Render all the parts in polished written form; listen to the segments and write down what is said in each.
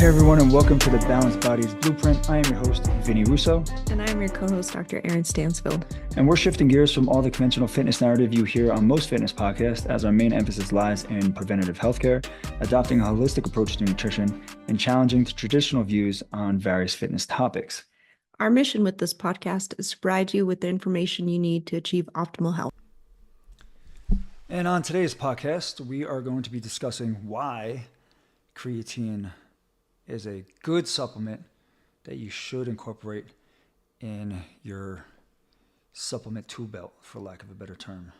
everyone, and welcome to the Balanced Bodies Blueprint. I am your host, Vinny Russo. And I am your co-host, Dr. Eryn Stansfield. And we're shifting gears from all the conventional fitness narrative you hear on most fitness podcasts, as our main emphasis lies in preventative healthcare, adopting a holistic approach to nutrition, and challenging the traditional views on various fitness topics. Our mission with this podcast is to provide you with the information you need to achieve optimal health. And on today's podcast, we are going to be discussing why creatine is a good supplement that you should incorporate in your supplement tool belt, for lack of a better term.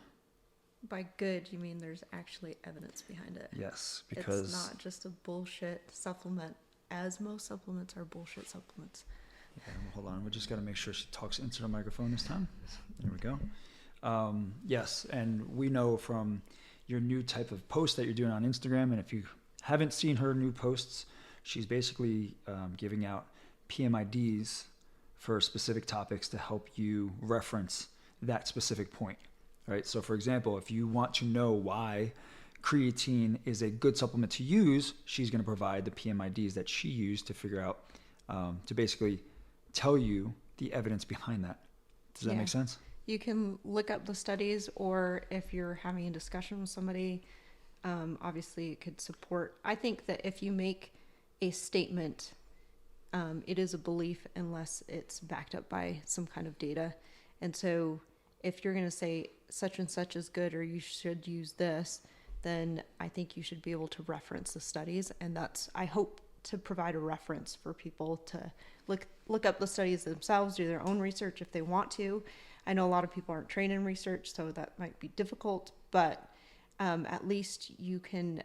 By good, you mean there's actually evidence behind it. Yes, because it's not just a bullshit supplement, as most supplements are bullshit supplements. Yeah, well, hold on. We just got to make sure she talks into the microphone this time. There we go. Yes, and we know from your new type of post that you're doing on Instagram, and if you haven't seen her new posts, she's basically giving out PMIDs for specific topics to help you reference that specific point, right? So for example, if you want to know why creatine is a good supplement to use, she's going to provide the PMIDs that she used to figure out, to basically tell you the evidence behind that. Does that make sense? You can look up the studies, or if you're having a discussion with somebody, obviously it could support. I think that if you make a statement, it is a belief unless it's backed up by some kind of data. And so if you're going to say such and such is good, or you should use this, then I think you should be able to reference the studies. And that's, I hope, to provide a reference for people to look up the studies themselves, do their own research if they want to. I know a lot of people aren't trained in research, so that might be difficult, but at least you can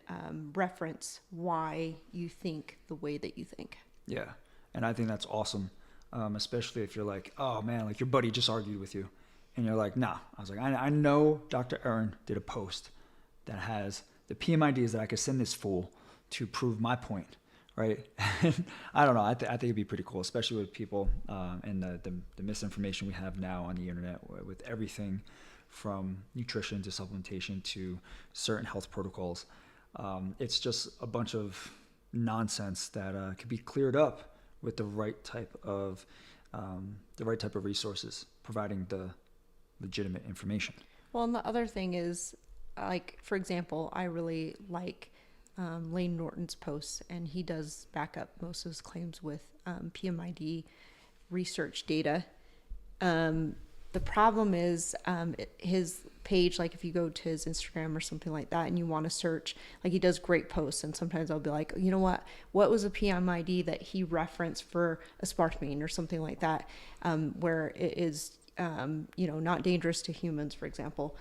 reference why you think the way that you think. Yeah, and I think that's awesome, especially if you're like, oh man, like your buddy just argued with you, and you're like, nah. I was like, I know Dr. Eryn did a post that has the PMIDs that I could send this fool to prove my point, right? I don't know. I think it'd be pretty cool, especially with people and the misinformation we have now on the internet with everything from nutrition to supplementation to certain health protocols. It's just a bunch of nonsense that could be cleared up with the right type of resources, providing the legitimate information. Well, and the other thing is, like, for example, I really like Lane Norton's posts, and he does back up most of his claims with PMID research data. The problem is his page, like if you go to his Instagram or something like that and you want to search, like he does great posts, and sometimes I'll be like, you know what was a PMID that he referenced for aspartame or something like that, where it is, not dangerous to humans, for example.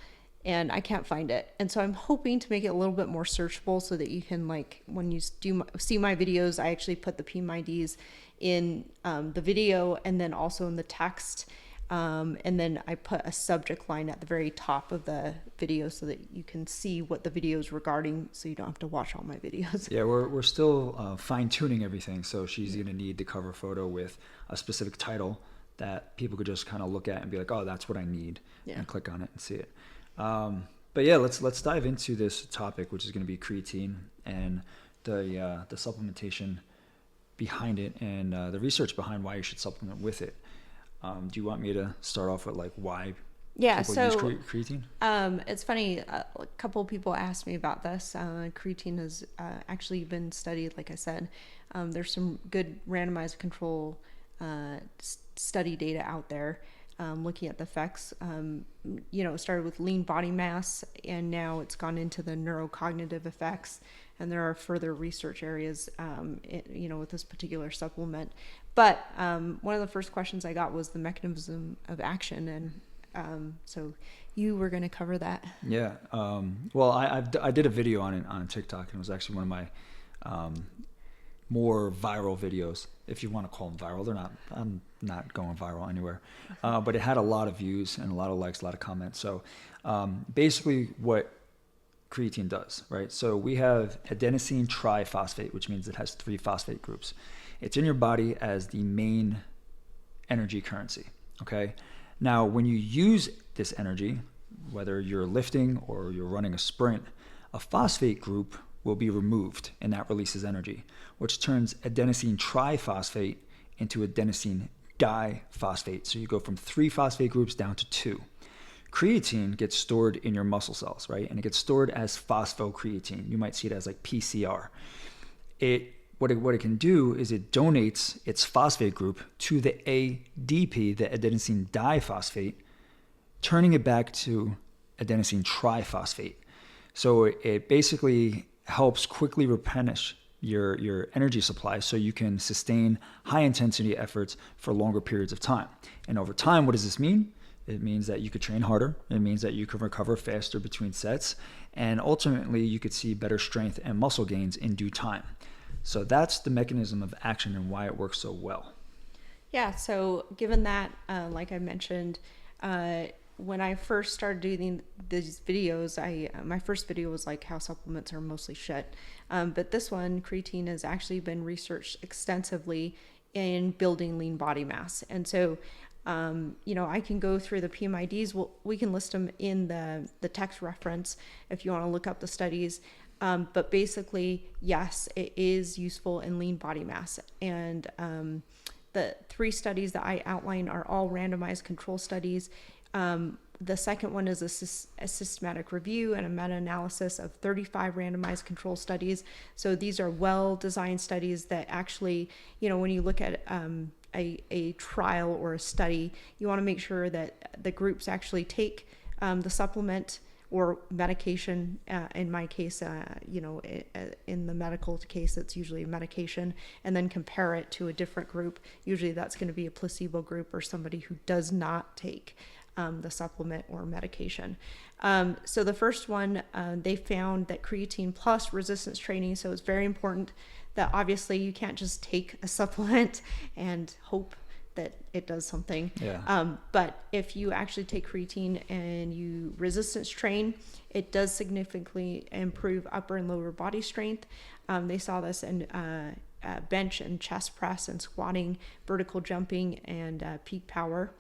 And I can't find it. And so I'm hoping to make it a little bit more searchable so that you can, like, when you see my videos, I actually put the PMIDs in the video and then also in the text. And then I put a subject line at the very top of the video so that you can see what the video is regarding, so you don't have to watch all my videos. Yeah, we're still fine-tuning everything. So she's going to need the cover photo with a specific title that people could just kind of look at and be like, oh, that's what I need, and click on it and see it. But yeah, let's dive into this topic, which is going to be creatine and the supplementation behind it and the research behind why you should supplement with it. Do you want me to start off with like why people use creatine? It's funny. A couple of people asked me about this. Creatine has actually been studied. Like I said, there's some good randomized control study data out there. Looking at the effects, it started with lean body mass, and now it's gone into the neurocognitive effects, and there are further research areas, with this particular supplement. But one of the first questions I got was the mechanism of action, and so you were going to cover that. Yeah. Well, I did a video on it on TikTok, and it was actually one of my more viral videos, if you want to call them viral. They're not. I'm not going viral anywhere, but it had a lot of views and a lot of likes, a lot of comments. So basically what creatine does, right? So we have adenosine triphosphate, which means it has 3 phosphate groups. It's in your body as the main energy currency, okay? Now, when you use this energy, whether you're lifting or you're running a sprint, a phosphate group will be removed, and that releases energy, which turns adenosine triphosphate into adenosine diphosphate. So you go from 3 phosphate groups down to 2. Creatine gets stored in your muscle cells, right? And it gets stored as phosphocreatine. You might see it as like PCR. What it can do is it donates its phosphate group to the ADP, the adenosine diphosphate, turning it back to adenosine triphosphate. So it basically helps quickly replenish your energy supply so you can sustain high intensity efforts for longer periods of time. And over time, what does this mean? It means that you could train harder. It means that you can recover faster between sets. And ultimately, you could see better strength and muscle gains in due time. So that's the mechanism of action and why it works so well. Yeah, so given that, like I mentioned, when I first started doing these videos, my first video was like how supplements are mostly shit. But this one, creatine, has actually been researched extensively in building lean body mass. And so, I can go through the PMIDs. We can list them in the text reference if you want to look up the studies. But basically, yes, it is useful in lean body mass. And the 3 studies that I outline are all randomized control studies. The second one is a systematic review and a meta-analysis of 35 randomized control studies. So these are well-designed studies that actually, when you look at a trial or a study, you want to make sure that the groups actually take the supplement or medication. In my case, in the medical case, it's usually medication, and then compare it to a different group. Usually that's going to be a placebo group or somebody who does not take the supplement or medication. So the first one, they found that creatine plus resistance training. So it's very important that obviously you can't just take a supplement and hope that it does something. Yeah. But if you actually take creatine and you resistance train, it does significantly improve upper and lower body strength. They saw this in bench and chest press and squatting, vertical jumping, and peak power.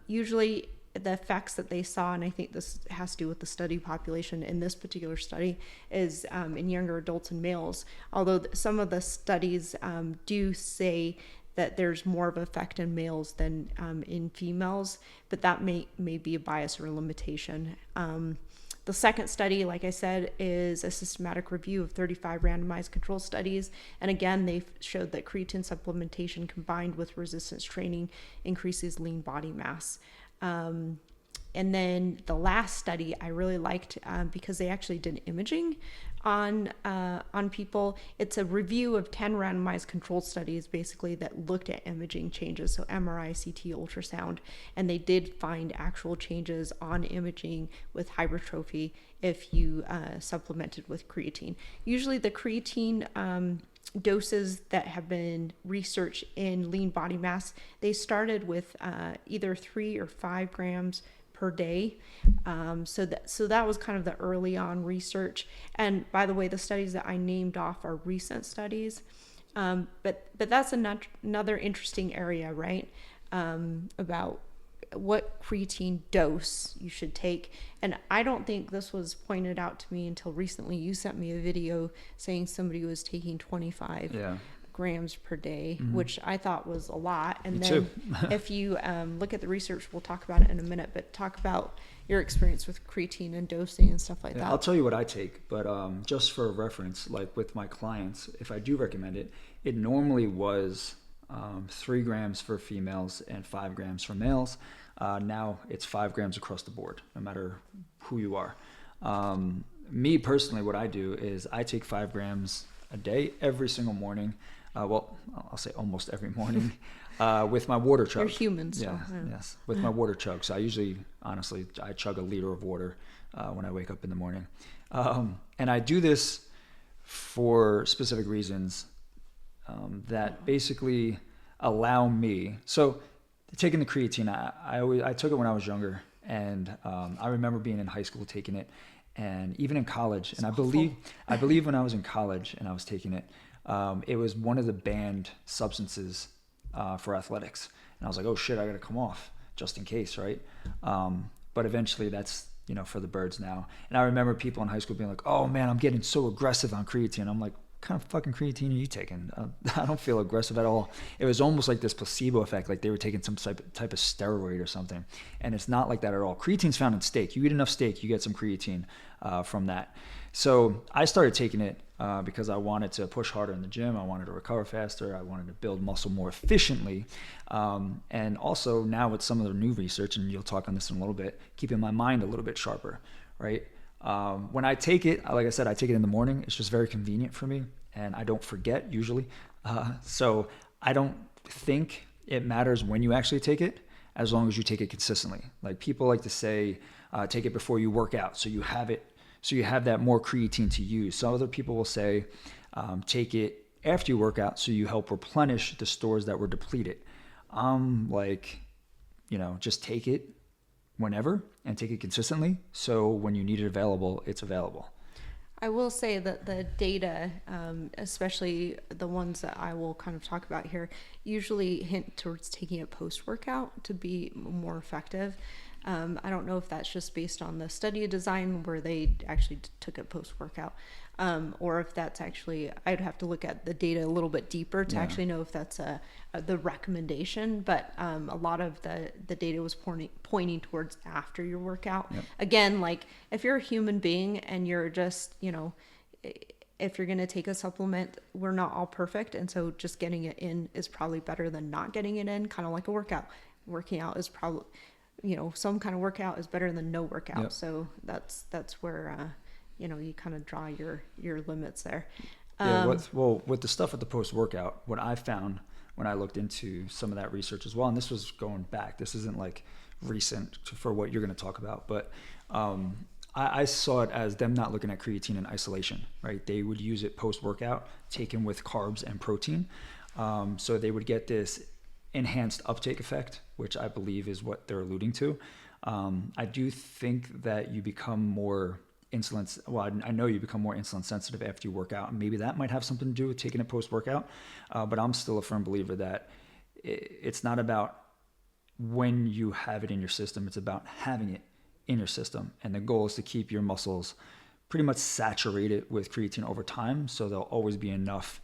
Usually the effects that they saw, and I think this has to do with the study population in this particular study, is in younger adults and males. Although some of the studies do say that there's more of an effect in males than in females, but that may be a bias or a limitation. The second study, like I said, is a systematic review of 35 randomized control studies. And again, they showed that creatine supplementation combined with resistance training increases lean body mass. And then the last study I really liked because they actually did imaging on people. It's a review of 10 randomized controlled studies basically that looked at imaging changes, so MRI, CT, ultrasound, and they did find actual changes on imaging with hypertrophy if you supplemented with creatine. Usually the creatine doses that have been researched in lean body mass, they started with either 3 or 5 grams per day. So that was kind of the early on research. And by the way, the studies that I named off are recent studies. But that's another interesting area, right? About what creatine dose you should take. And I don't think this was pointed out to me until recently. You sent me a video saying somebody was taking 25 grams per day, which I thought was a lot. And Me then too. if you look at the research, we'll talk about it in a minute, but talk about your experience with creatine and dosing and stuff like that. I'll tell you what I take, but just for reference, like with my clients, if I do recommend it, it normally was 3 grams for females and 5 grams for males. Now it's 5 grams across the board, no matter who you are. Me personally, what I do is I take 5 grams a day, every single morning. Well, I'll say almost every morning with my water chug. You're human, so. Yeah, yes, with my water chug. So I usually, honestly, I chug a liter of water when I wake up in the morning. And I do this for specific reasons that basically allow me. So taking the creatine, I took it when I was younger, and I remember being in high school taking it, and even in college. And I believe when I was in college and I was taking it, it was one of the banned substances for athletics. And I was like, oh shit, I got to come off just in case, right? But eventually that's for the birds now. And I remember people in high school being like, oh man, I'm getting so aggressive on creatine. I'm like, what kind of fucking creatine are you taking? I don't feel aggressive at all. It was almost like this placebo effect, like they were taking some type of steroid or something. And it's not like that at all. Creatine's found in steak. You eat enough steak, you get some creatine from that. So I started taking it because I wanted to push harder in the gym. I wanted to recover faster. I wanted to build muscle more efficiently. And also now with some of the new research, and you'll talk on this in a little bit, keeping my mind a little bit sharper, right? When I take it, like I said, I take it in the morning. It's just very convenient for me, and I don't forget usually. So I don't think it matters when you actually take it, as long as you take it consistently. Like people like to say, take it before you work out, so you have it. So you have that more creatine to use. Some other people will say, take it after you work out so you help replenish the stores that were depleted. Like, just take it whenever and take it consistently. So when you need it available, it's available. I will say that the data, especially the ones that I will kind of talk about here, usually hint towards taking it post-workout to be more effective. I don't know if that's just based on the study design where they actually took it post-workout, or if that's actually, I'd have to look at the data a little bit deeper to actually know if that's the recommendation. But a lot of the data was pointing towards after your workout. Yep. Again, like if you're a human being and you're just, if you're going to take a supplement, we're not all perfect. And so just getting it in is probably better than not getting it in, kind of like a workout. Working out is probably, some kind of workout is better than no workout. Yep. So that's where, you kind of draw your limits there. With the stuff at the post-workout, what I found when I looked into some of that research as well, and this was going back, this isn't like recent for what you're going to talk about, but I saw it as them not looking at creatine in isolation, right? They would use it post-workout, taken with carbs and protein. So they would get this enhanced uptake effect, which I believe is what they're alluding to. I do think that you become more insulin. Well, I know you become more insulin sensitive after you work out, and maybe that might have something to do with taking it post-workout. But I'm still a firm believer that it's not about when you have it in your system. It's about having it in your system. And the goal is to keep your muscles pretty much saturated with creatine over time. So there'll always be enough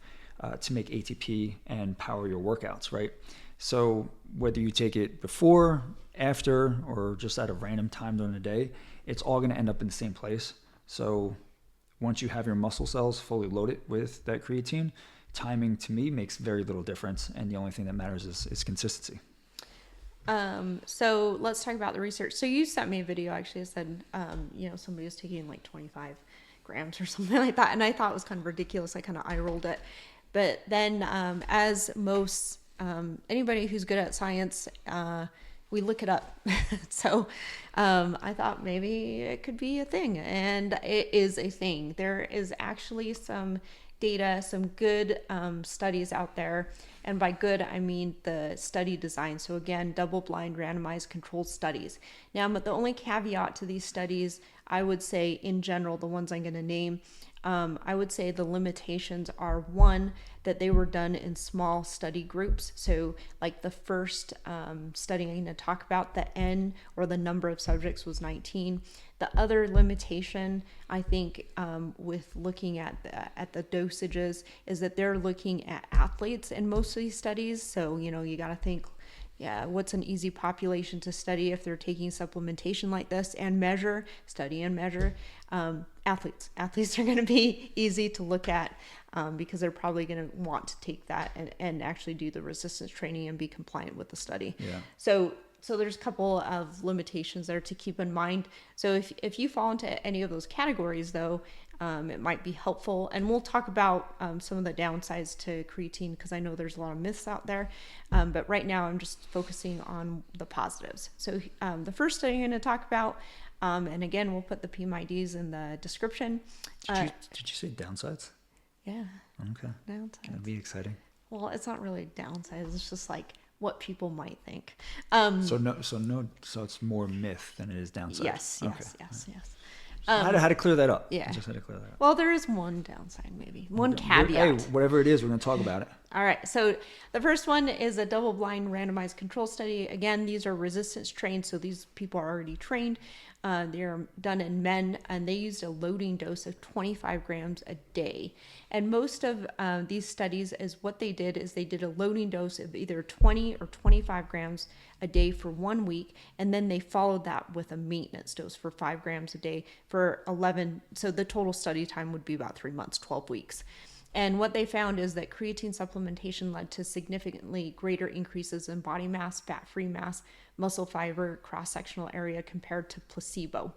to make ATP and power your workouts, right? So whether you take it before, after, or just at a random time during the day, it's all going to end up in the same place. So once you have your muscle cells fully loaded with that creatine, timing to me makes very little difference. And the only thing that matters is consistency. So let's talk about the research. So you sent me a video actually that said, somebody was taking like 25 grams or something like that. And I thought it was kind of ridiculous. I kind of eye rolled it. But then as most anybody who's good at science, we look it up. So I thought maybe it could be a thing, and it is a thing. There is actually some data, some good studies out there. And by good, I mean the study design. So again, double-blind randomized controlled studies. Now, but the only caveat to these studies, I would say in general, the ones I'm going to name, I would say the limitations are, one, that they were done in small study groups. So like the first study I'm going to talk about, the N or the number of subjects was 19. The other limitation, I think, with looking at the dosages is that they're looking at athletes in most of these studies. So, you got to think, what's an easy population to study if they're taking supplementation like this and study and measure? Athletes. Athletes are going to be easy to look at because they're probably going to want to take that and actually do the resistance training and be compliant with the study. Yeah. So there's a couple of limitations there to keep in mind. So if you fall into any of those categories, though, it might be helpful. And we'll talk about some of the downsides to creatine because I know there's a lot of myths out there. But right now I'm just focusing on the positives. So the first study I'm going to talk about, and again, we'll put the PMIDs in the description. Did you say downsides? Yeah. Okay. Downsides. That'd be exciting. Well, it's not really downsides. It's just like what people might think. So it's more myth than it is downside. Yes. I had to clear that up. Yeah. I just had to clear that up. Well, there is one downside, maybe. One caveat. Hey, whatever it is, we're going to talk about it. All right. So the first one is a double-blind randomized control study. Again, these are resistance trained, so these people are already trained. They're done in men, and they used a loading dose of 25 grams a day. And most of these studies, is what they did is they did a loading dose of either 20 or 25 grams a day for 1 week, and then they followed that with a maintenance dose for 5 grams a day for 11. So the total study time would be about 3 months, 12 weeks. And what they found is that creatine supplementation led to significantly greater increases in body mass, fat-free mass, muscle fiber, cross-sectional area compared to placebo.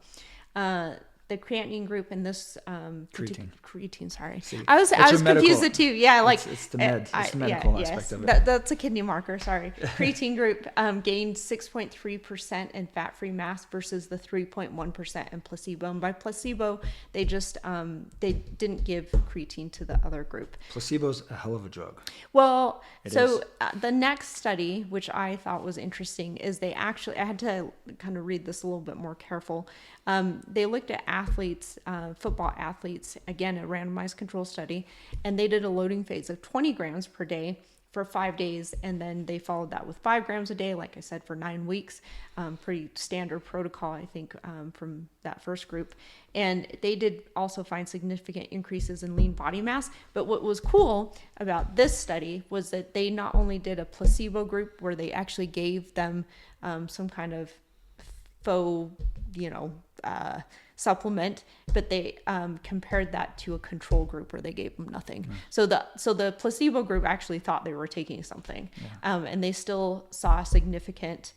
The creatine group in this creatine, sorry. See, I was confused the two. Yeah, like it's the medical aspect of it. That's a kidney marker. Sorry. Creatine group gained 6.3% in fat-free mass versus the 3.1% in placebo. And by placebo, they just they didn't give creatine to the other group. Placebo's a hell of a drug. Well, the next study, which I thought was interesting, is they actually, I had to kind of read this a little bit more careful. They looked at athletes, football athletes, again, a randomized control study, and they did a loading phase of 20 grams per day for 5 days, and then they followed that with 5 grams a day, like I said, for 9 weeks. Pretty standard protocol, I think, from that first group. And they did also find significant increases in lean body mass. But what was cool about this study was that they not only did a placebo group where they actually gave them some kind of faux, supplement, but they compared that to a control group where they gave them nothing. So the placebo group actually thought they were taking something, and they still saw a significant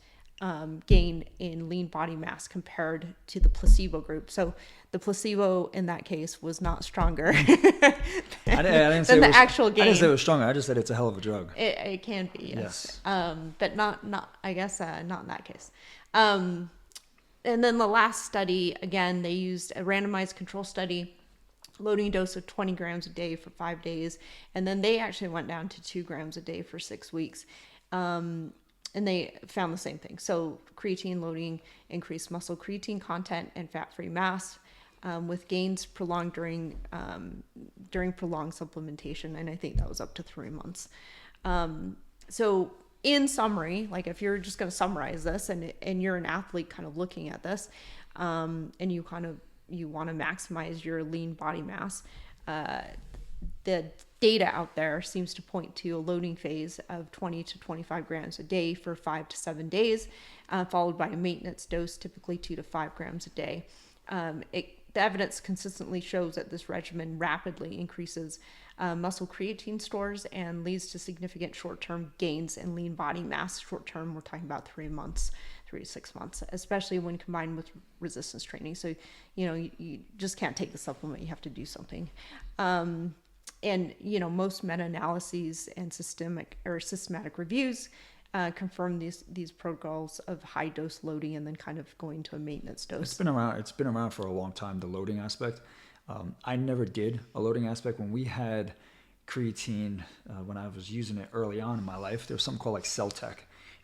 gain in lean body mass compared to the placebo group. So the placebo in that case was not stronger than the actual gain. I didn't say it was stronger. I just said it's a hell of a drug. It can be, yes. But not I guess not in that case. And then the last study, again, they used a randomized control study, loading dose of 20 grams a day for 5 days. And then they actually went down to 2 grams a day for 6 weeks. And they found the same thing. So creatine loading increased muscle creatine content and fat-free mass, with gains prolonged during prolonged supplementation. And I think that was up to 3 months. So in summary, like if you're just going to summarize this and you're an athlete kind of looking at this, and you want to maximize your lean body mass, the data out there seems to point to a loading phase of 20 to 25 grams a day for 5 to 7 days, followed by a maintenance dose, typically 2 to 5 grams a day. The evidence consistently shows that this regimen rapidly increases muscle creatine stores and leads to significant short-term gains in lean body mass. Short-term, we're talking about 3 to 6 months, especially when combined with resistance training. So, you just can't take the supplement. You have to do something. And, most meta-analyses and systematic reviews confirm these protocols of high dose loading and then kind of going to a maintenance dose. It's been around for a long time, the loading aspect. I never did a loading aspect. When we had creatine, when I was using it early on in my life, there was something called like Celtec,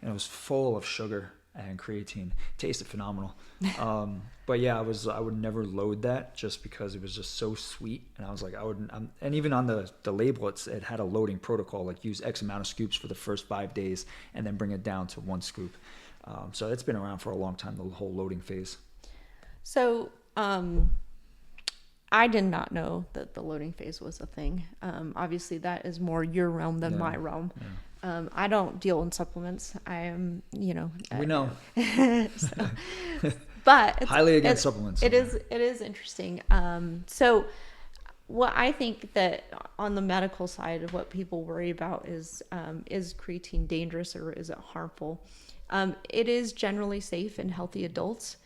and it was full of sugar and creatine. Tasted phenomenal. But yeah, I would never load that just because it was just so sweet. And I was like, and even on the label, it had a loading protocol, like use X amount of scoops for the first 5 days and then bring it down to 1 scoop. So it's been around for a long time, the whole loading phase. So, I did not know that the loading phase was a thing. Obviously that is more your realm than my realm. Yeah. I don't deal in supplements. I am, we know. So, but it's highly against supplements. It is interesting. So what I think that on the medical side of what people worry about is creatine dangerous or is it harmful? It is generally safe in healthy adults,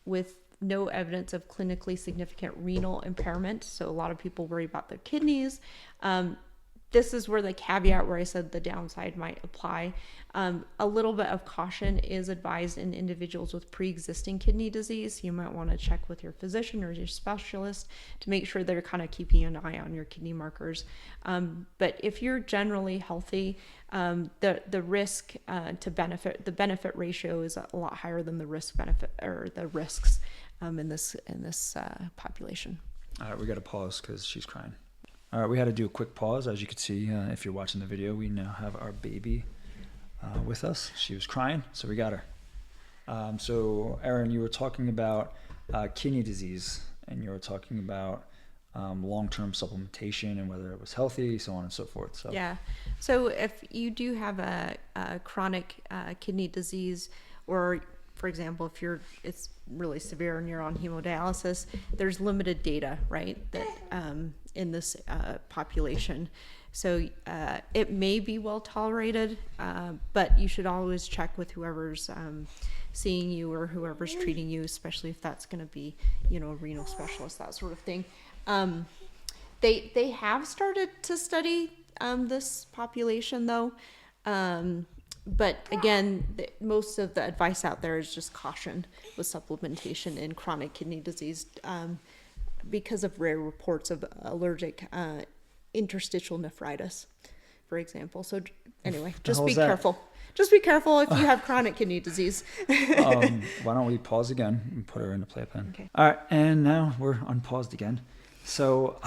with no evidence of clinically significant renal impairment. So a lot of people worry about their kidneys. This is where the caveat where I said the downside might apply. A little bit of caution is advised in individuals with pre-existing kidney disease. You might want to check with your physician or your specialist to make sure they're kind of keeping an eye on your kidney markers. But if you're generally healthy, the risk to benefit, the benefit ratio is a lot higher than the risk benefit or the risks in this population. All right, we got to pause because she's crying. All right, we had to do a quick pause. As you can see, if you're watching the video, we now have our baby with us. She was crying, so we got her. So, Eryn, you were talking about kidney disease, and you were talking about long-term supplementation and whether it was healthy, so on and so forth. So Yeah. So if you do have a chronic kidney disease, or for example, if it's really severe and you're on hemodialysis, there's limited data, right, that in this population. So it may be well tolerated, but you should always check with whoever's seeing you or whoever's treating you, especially if that's going to be, a renal specialist, that sort of thing. They have started to study this population though, but again, most of the advice out there is just caution with supplementation in chronic kidney disease because of rare reports of allergic interstitial nephritis, for example. So anyway, just be careful. Just be careful if you have chronic kidney disease. Why don't we pause again and put her in the playpen? Okay. All right, and now we're unpaused again. So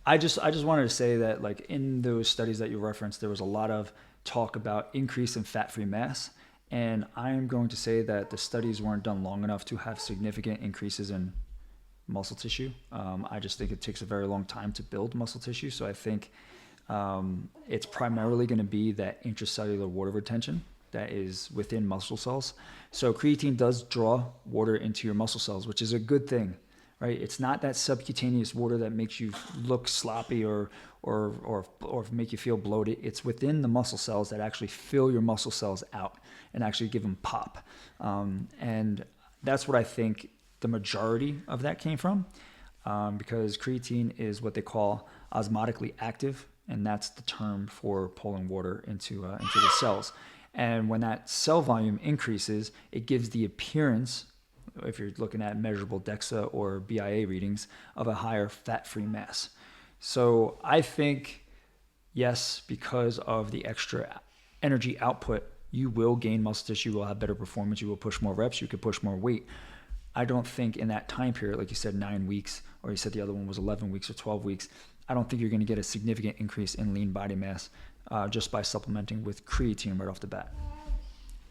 I just wanted to say that, like, in those studies that you referenced, there was a lot of talk about increase in fat-free mass, and I am going to say that the studies weren't done long enough to have significant increases in muscle tissue. I just think it takes a very long time to build muscle tissue, so I think it's primarily going to be that intracellular water retention that is within muscle cells. So creatine does draw water into your muscle cells, which is a good thing, right? It's not that subcutaneous water that makes you look sloppy or make you feel bloated. It's within the muscle cells that actually fill your muscle cells out and actually give them pop. And that's what I think the majority of that came from, because creatine is what they call osmotically active, and that's the term for pulling water into the cells. And when that cell volume increases, it gives the appearance, if you're looking at measurable DEXA or BIA readings, of a higher fat-free mass. So I think, yes, because of the extra energy output, you will gain muscle tissue, you will have better performance, you will push more reps, you could push more weight. I don't think in that time period, like you said, 9 weeks, or you said the other one was 11 weeks or 12 weeks, I don't think you're going to get a significant increase in lean body mass just by supplementing with creatine right off the bat.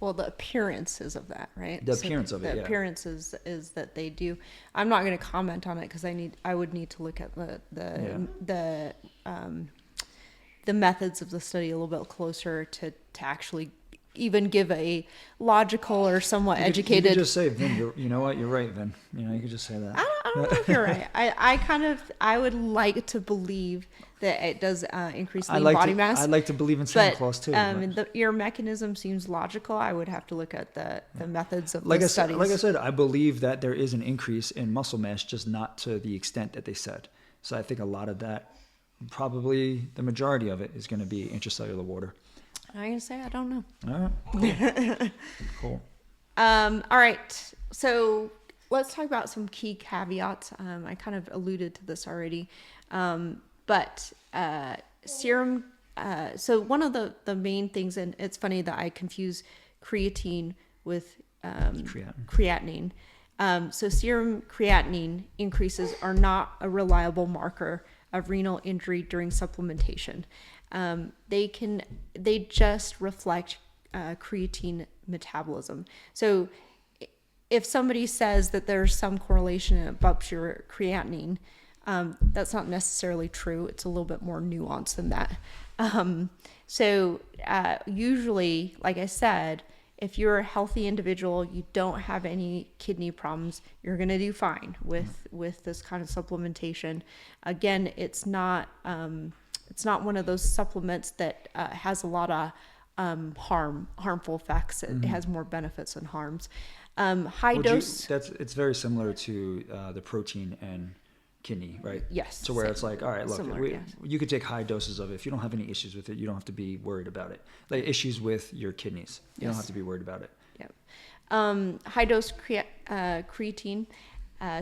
Well, the appearances of that, right? The appearance of it, The yeah. appearance is that they do. I'm not going to comment on it because I would need to look at the methods of the study a little bit closer to actually even give a logical or somewhat educated. You could just say, Vin, you know what? You're right, Vin. You could just say that. I don't know if you're right. I would like to believe that it does increase lean body mass. I'd like to believe in Santa Claus too. Your mechanism seems logical. I would have to look at the methods of the studies. Like I said, I believe that there is an increase in muscle mass, just not to the extent that they said. So I think a lot of that, probably the majority of it, is going to be intracellular water. I'm going to say I don't know. All right. Cool. All right. So let's talk about some key caveats. I kind of alluded to this already. But serum, so one of the main things, and it's funny that I confuse creatine with creatinine. So serum creatinine increases are not a reliable marker of renal injury during supplementation. They just reflect creatine metabolism. So if somebody says that there's some correlation and it bumps your creatinine, that's not necessarily true. It's a little bit more nuanced than that. So usually, like I said, if you're a healthy individual, you don't have any kidney problems, you're going to do fine with this kind of supplementation. Again, it's not one of those supplements that has a lot of harmful effects. It has more benefits than harms. Dose. It's very similar to the protein and kidney, right? Yes. So where it's like, all right, look, Similar, you could take high doses of it. If you don't have any issues with it, you don't have to be worried about it. Like issues with your kidneys, you don't have to be worried about it. Yep. High dose creatine,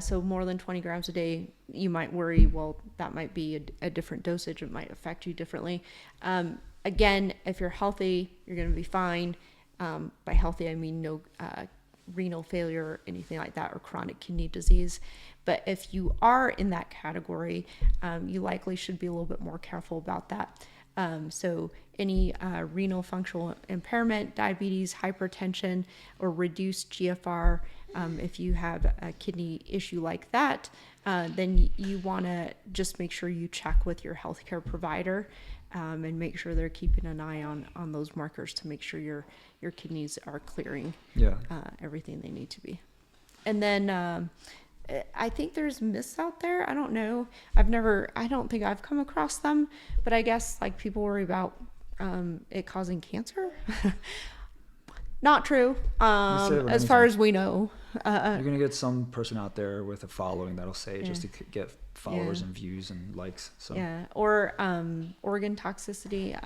so more than 20 grams a day, you might worry, well, that might be a different dosage. It might affect you differently. Again, if you're healthy, you're going to be fine. By healthy, I mean no renal failure or anything like that, or chronic kidney disease. But if you are in that category, you likely should be a little bit more careful about that. So any renal functional impairment, diabetes, hypertension, or reduced GFR, if you have a kidney issue like that, then you want to just make sure you check with your healthcare provider and make sure they're keeping an eye on those markers to make sure your kidneys are clearing everything they need to be. And then I think there's myths out there. I don't know. I don't think I've come across them, but I guess like people worry about it causing cancer. Not true. As far as we know. You're going to get some person out there with a following that'll say just to get followers and views and likes. So. Yeah. Or organ toxicity.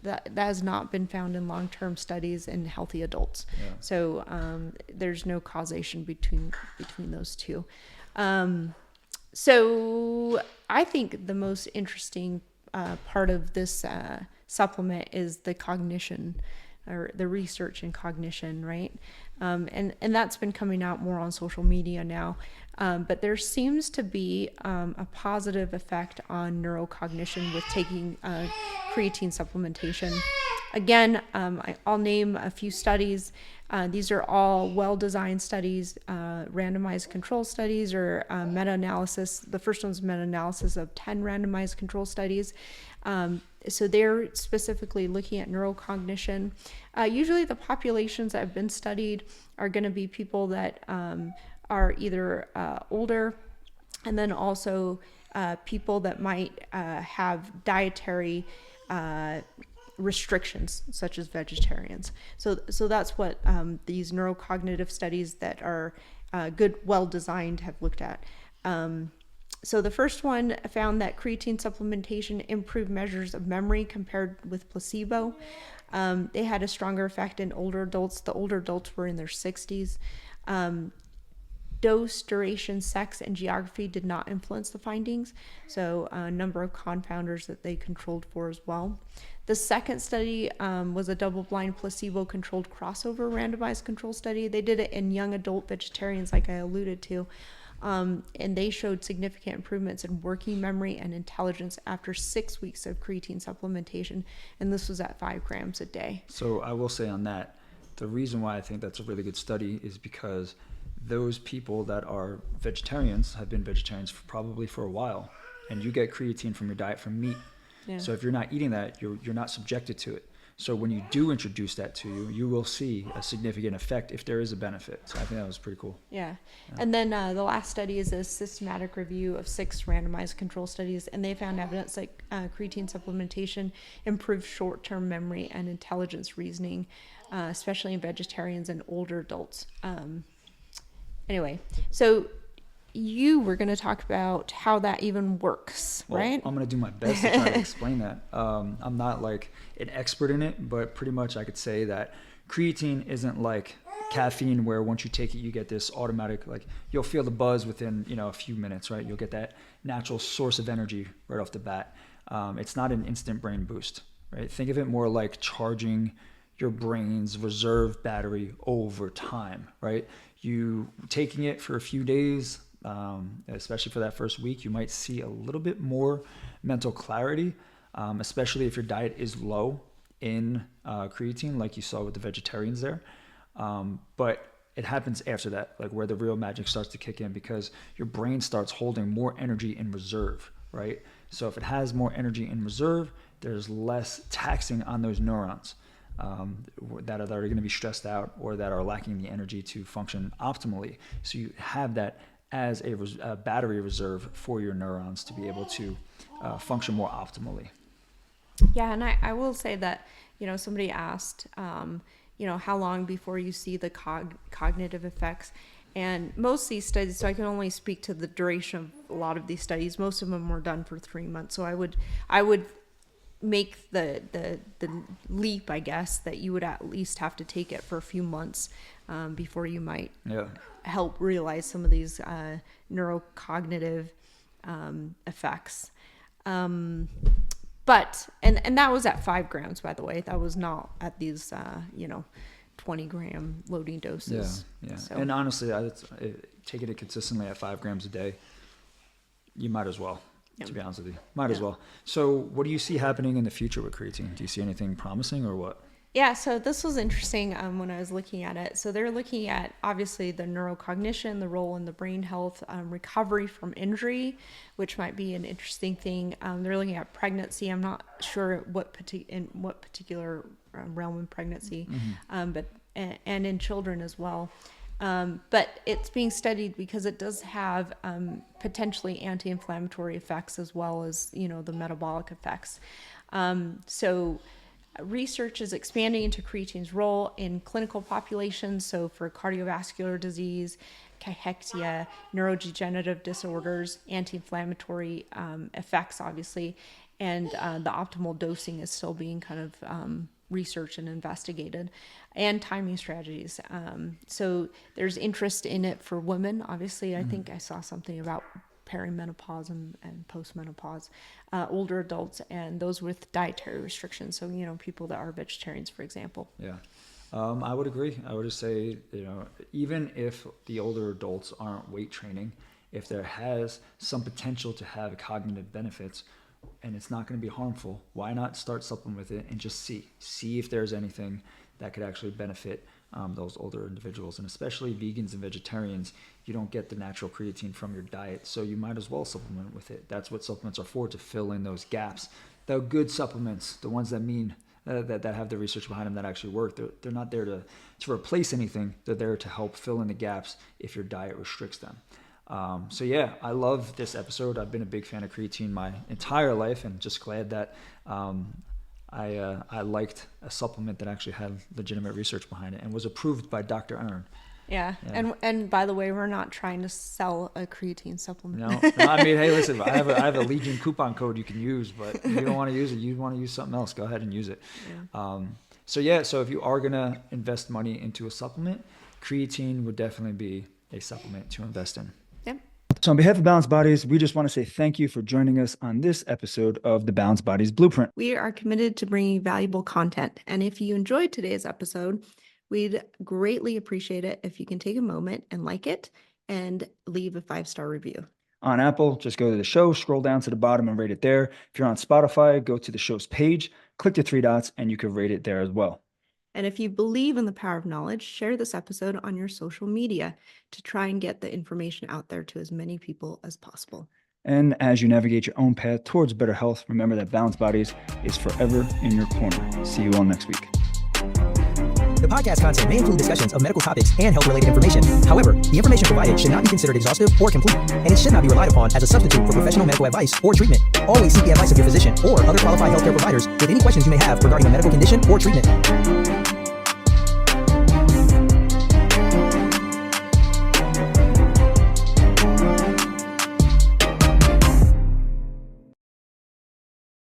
That has not been found in long-term studies in healthy adults. Yeah. So there's no causation between those two. So I think the most interesting part of this supplement is the cognition, or the research in cognition, right? And that's been coming out more on social media now. But there seems to be a positive effect on neurocognition with taking creatine supplementation. Again, I'll name a few studies. These are all well-designed studies, randomized control studies, or meta-analysis. The first one's meta-analysis of 10 randomized control studies. So they're specifically looking at neurocognition. Usually the populations that have been studied are going to be people that are either older, and then also people that might have dietary restrictions, such as vegetarians. So that's what these neurocognitive studies that are good, well-designed have looked at. So the first one found that creatine supplementation improved measures of memory compared with placebo. They had a stronger effect in older adults. The older adults were in their 60s. Dose, duration, sex, and geography did not influence the findings. So a number of confounders that they controlled for as well. The second study was a double-blind placebo-controlled crossover randomized control study. They did it in young adult vegetarians, like I alluded to. And they showed significant improvements in working memory and intelligence after 6 weeks of creatine supplementation, and this was at 5 grams a day. So I will say on that, the reason why I think that's a really good study is because those people that are vegetarians have been vegetarians probably for a while, and you get creatine from your diet from meat. Yeah. So if you're not eating that, you're not subjected to it. So when you do introduce that to you, you will see a significant effect if there is a benefit. So I think that was pretty cool. Yeah. And then the last study is a systematic review of 6 randomized control studies, and they found evidence that creatine supplementation improved short-term memory and intelligence reasoning, especially in vegetarians and older adults. Anyway, so you were going to talk about how that even works, right? I'm going to do my best to try to explain that. I'm not like an expert in it, but pretty much I could say that creatine isn't like caffeine where once you take it, you get this automatic, like you'll feel the buzz within, a few minutes, right? You'll get that natural source of energy right off the bat. It's not an instant brain boost, right? Think of it more like charging your brain's reserve battery over time, right? You taking it for a few days, especially for that first week, you might see a little bit more mental clarity, especially if your diet is low in creatine, like you saw with the vegetarians there. But it happens after that, like where the real magic starts to kick in, because your brain starts holding more energy in reserve, right? So if it has more energy in reserve, there's less taxing on those neurons that are going to be stressed out or that are lacking the energy to function optimally. So you have that as a battery reserve for your neurons to be able to function more optimally. Yeah, and I will say that, somebody asked, how long before you see the cognitive effects? And most of these studies, so I can only speak to the duration of a lot of these studies. Most of them were done for 3 months. So I would make the leap, I guess, that you would at least have to take it for a few months before you might help realize some of these neurocognitive effects. But that was at 5 grams, by the way. That was not at these 20-gram loading doses. Yeah. So. And honestly, taking it consistently at 5 grams a day, you might as well. to be honest with you. Might as well. So what do you see happening in the future with creatine? Do you see anything promising or what? Yeah, so this was interesting when I was looking at it. So they're looking at obviously the neurocognition, the role in the brain health, recovery from injury, which might be an interesting thing. They're looking at pregnancy. I'm not sure in what particular realm in pregnancy, but in children as well. But it's being studied because it does have potentially anti-inflammatory effects as well as, the metabolic effects. So research is expanding into creatine's role in clinical populations. So for cardiovascular disease, cachexia, neurodegenerative disorders, anti-inflammatory effects, obviously, and the optimal dosing is still being kind of researched and investigated, and timing strategies. So there's interest in it for women. Obviously, I think I saw something about perimenopause and postmenopause, older adults, and those with dietary restrictions. So, people that are vegetarians, for example. Yeah. I would agree. I would just say, even if the older adults aren't weight training, if there has some potential to have cognitive benefits and it's not going to be harmful, why not start supplement with it and just see if there's anything that could actually benefit those older individuals. And especially vegans and vegetarians, you don't get the natural creatine from your diet, so you might as well supplement with it. That's what supplements are for, to fill in those gaps. The good supplements, the ones that that have the research behind them that actually work, they're not there to replace anything. They're there to help fill in the gaps if your diet restricts them. So yeah, I love this episode. I've been a big fan of creatine my entire life, and just glad that I liked a supplement that actually had legitimate research behind it and was approved by Dr. Eryn. Yeah. And by the way, we're not trying to sell a creatine supplement. No, I mean, hey, listen, I have a Legion coupon code you can use, but if you don't want to use it, you want to use something else, go ahead and use it. Yeah. So if you are going to invest money into a supplement, creatine would definitely be a supplement to invest in. Yep. So on behalf of Balanced Bodies, we just want to say thank you for joining us on this episode of the Balanced Bodies Blueprint. We are committed to bringing valuable content. And if you enjoyed today's episode, we'd greatly appreciate it if you can take a moment and like it and leave a 5-star review. On Apple, just go to the show, scroll down to the bottom and rate it there. If you're on Spotify, go to the show's page, click the 3 dots, and you can rate it there as well. And if you believe in the power of knowledge, share this episode on your social media to try and get the information out there to as many people as possible. And as you navigate your own path towards better health, remember that Balanced Bodies is forever in your corner. See you all next week. The podcast content may include discussions of medical topics and health-related information. However, the information provided should not be considered exhaustive or complete, and it should not be relied upon as a substitute for professional medical advice or treatment. Always seek the advice of your physician or other qualified healthcare providers with any questions you may have regarding a medical condition or treatment.